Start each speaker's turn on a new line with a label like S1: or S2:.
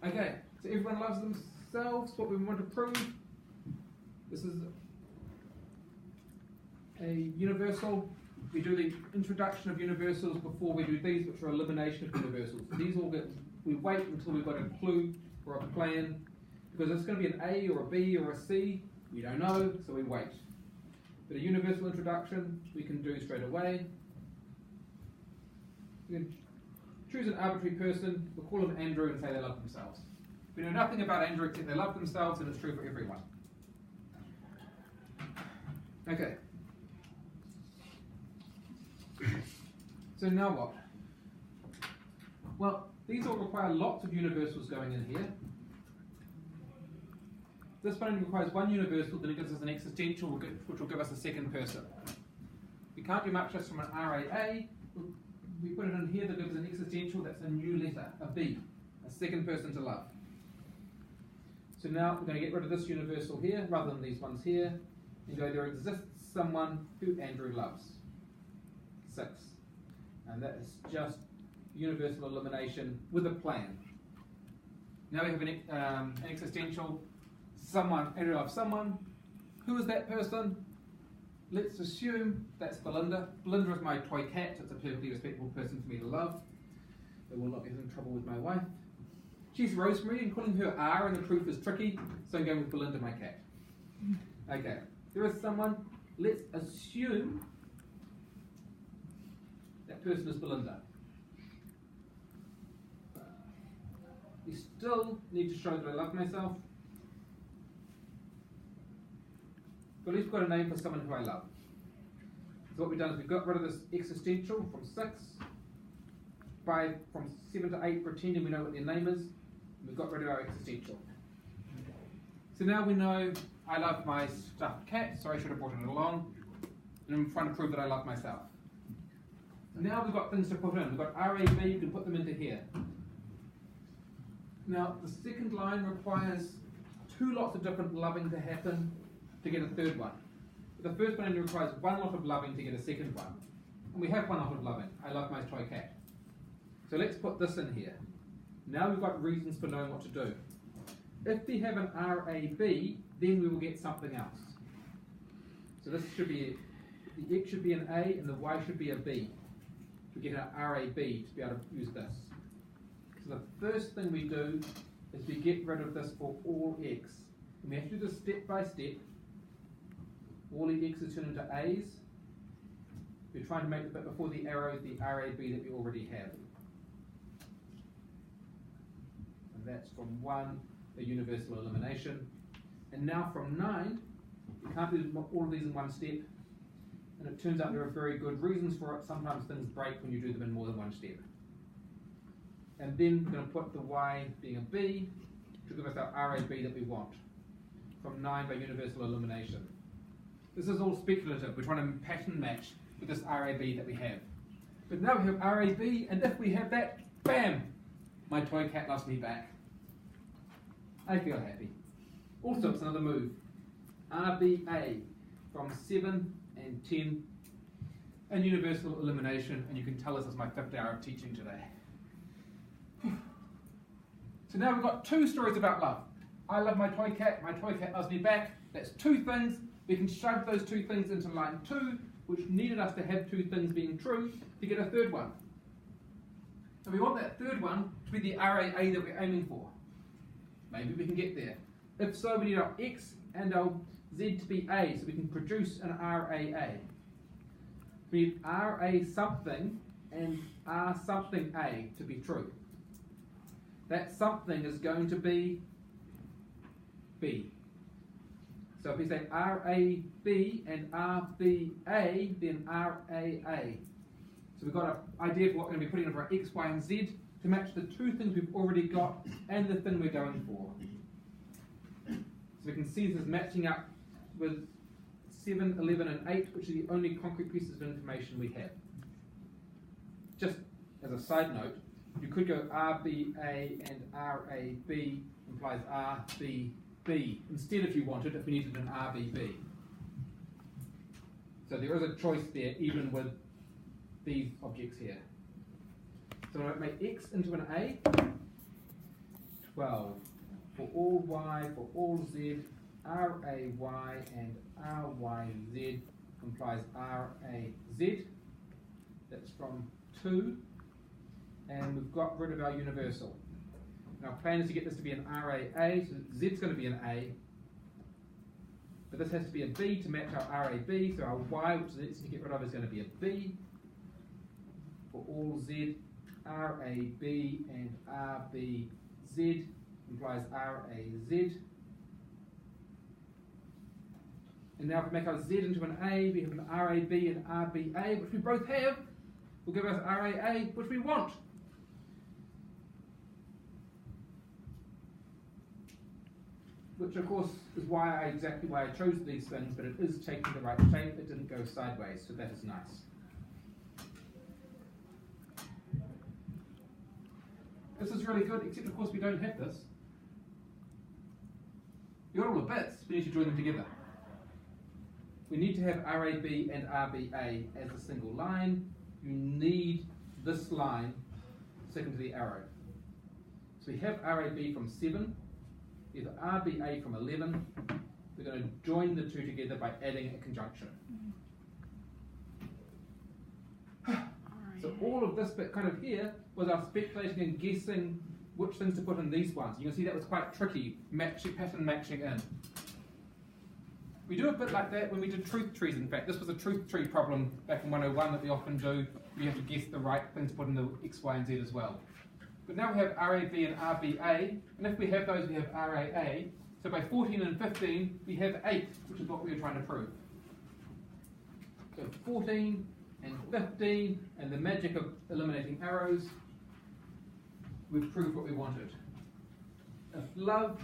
S1: Okay, so everyone loves themselves. What we want to prove. This is a universal. We do the introduction of universals before we do these, which are elimination of universals. These all get, we wait until we've got a clue or a plan, because it's going to be an A or a B or a C. We don't know, so we wait. But a universal introduction we can do straight away. We can choose an arbitrary person. We'll call them Andrew and say they love themselves. We know nothing about Andrew except they love themselves, and it's true for everyone. Okay. So now what? Well, these all require lots of universals going in here. This one only requires one universal, then it gives us an existential, which will give us a second person. We can't do much just from an RAA. We put it in here that gives an existential, that's a new letter, a B, a second person to love. So now we're going to get rid of this universal here, rather than these ones here, and go, there exists someone who Andrew loves. 6. And that is just universal elimination with a plan. Now we have an existential, someone, Andrew loves someone. Who is that person? Let's assume that's Belinda. Belinda is my toy cat. It's a perfectly respectable person for me to love. It will not get in trouble with my wife. She's Rosemary, and calling her R in the proof is tricky, so I'm going with Belinda, my cat. Okay, there is someone. Let's assume that person is Belinda. We still need to show that I love myself. But at least we've got a name for someone who I love. So what we've done is we've got rid of this existential from 6, from 7 to 8, pretending we know what their name is. We've got rid of our existential. So now we know I love my stuffed cat, so I should have brought it along. And I'm trying to prove that I love myself. Now we've got things to put in. We've got RAB, you can put them into here. Now the second line requires 2 lots of different loving to happen to get a third one. But the first one only requires 1 lot of loving to get a second one. And we have 1 lot of loving. I love my toy cat. So let's put this in here. Now we've got reasons for knowing what to do. If we have an RAB, then we will get something else. So this should be, the X should be an A and the Y should be a B. To get an RAB to be able to use this. So the first thing we do is we get rid of this for all X. And we have to do this step by step. All the X's turn into A's. We're trying to make the bit before the arrow the RAB that we already have. And that's from 1, a universal elimination. And now from 9, you can't do all of these in one step. And it turns out there are very good reasons for it. Sometimes things break when you do them in more than one step. And then we're going to put the Y being a B to give us our RAB that we want. From 9 by universal elimination. This is all speculative. We're trying to pattern match with this RAB that we have. But now we have RAB, and if we have that, bam! My toy cat loves me back. I feel happy. Also, it's another move. RBA from 7 and 10, and universal elimination, and you can tell this is my 5th hour of teaching today. So now we've got 2 stories about love. I love my toy cat loves me back. That's 2 things. We can shove those 2 things into line 2, which needed us to have 2 things being true to get a third one. And we want that third one to be the RAA that we're aiming for. Maybe we can get there. If so, we need our X and our Z to be A, so we can produce an RAA. We need RA something and R something A to be true. That something is going to be B. So if we say RAB and RBA, then RAA. So we've got an idea of what we're going to be putting in for our X, Y, and Z to match the 2 things we've already got and the thing we're going for. So we can see this is matching up with 7, 11, and 8, which are the only concrete pieces of information we have. Just as a side note, you could go RBA and RAB implies RBB instead if you wanted, if we needed an RBB. So there is a choice there even with these objects here. So I make X into an A to 12. For all y, for all z, ray and ryz implies raz. That's from 2. And we've got rid of our universal. And our plan is to get this to be an raa, so z's going to be an a. But this has to be a b to match our rab, so our y, which is to get rid of, is going to be a b. For all z, rab and rbz implies raz. And now if we make our z into an a, we have an rab and rba, which we both have, will give us raa, which we want. Which of course is exactly why I chose these things, but it is taking the right shape, it didn't go sideways, so that is nice. This is really good, except of course we don't have this. You've got all the bits, we need to join them together. We need to have RAB and RBA as a single line. You need this line second to the arrow. So we have RAB from 7, we have RBA from 11. We're going to join the two together by adding a conjunction. So all of this bit kind of here was our speculating and guessing which things to put in these ones. You can see that was quite tricky, pattern matching in. We do a bit like that when we did truth trees, in fact. This was a truth tree problem back in 101 that we often do. You have to guess the right things to put in the X, Y, and Z as well. But now we have RAB and RBA, and if we have those, we have RAA. So by 14 and 15, we have 8, which is what we were trying to prove. So 14 and 15, and the magic of eliminating arrows, we've proved what we wanted. If love